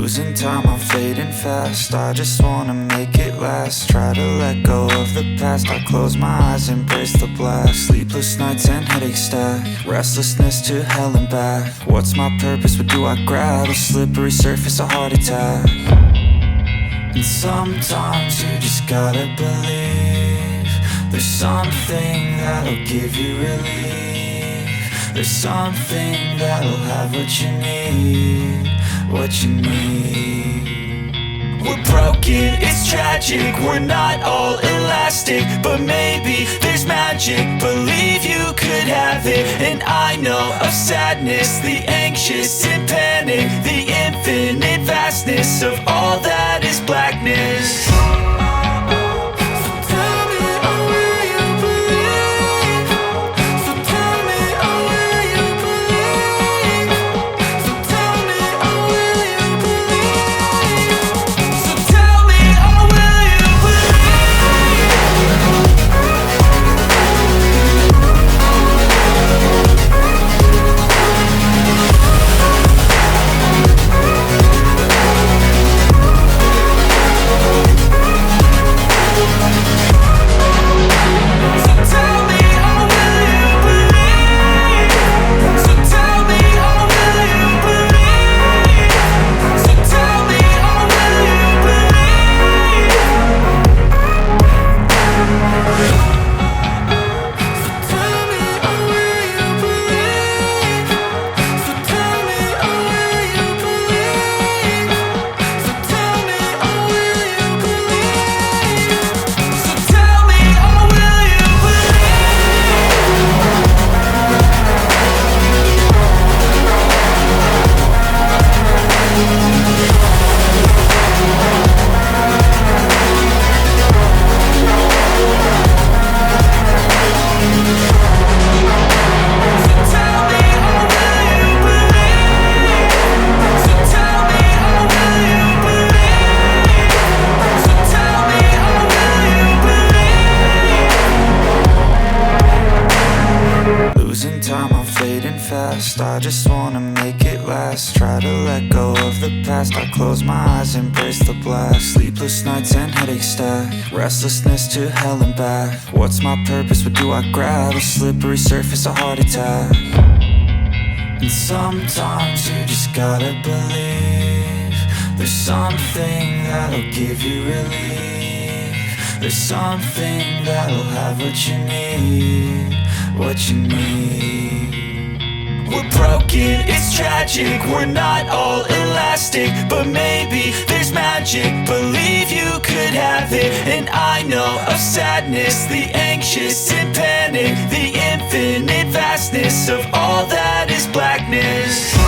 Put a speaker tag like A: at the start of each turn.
A: Losing time, I'm fading fast. I just wanna make it last. Try to let go of the past. I close my eyes, embrace the blast. Sleepless nights and headache stack. Restlessness to hell and back. What's my purpose? What do I grab? A slippery surface, a heart attack. And sometimes you just gotta believe there's something that'll give you relief. There's something that'll have what you need, what you need. We're broken, it's tragic, we're not all elastic, but maybe there's magic. Believe you could have it, and I know of sadness, the anxious and panic, the infinite vastness of all that is blackness. Losing time, I'm fading fast. I just wanna make it last. Try to let go of the past. I close my eyes, embrace the blast. Sleepless nights and headache stack. Restlessness to hell and back. What's my purpose? What do I grab? A slippery surface, a heart attack. And sometimes you just gotta believe there's something that'll give you relief. There's something that'll have what you need, what you need. We're broken, it's tragic, we're not all elastic, but maybe there's magic. Believe you could have it, and I know of sadness, the anxious and panic, the infinite vastness of all that is blackness.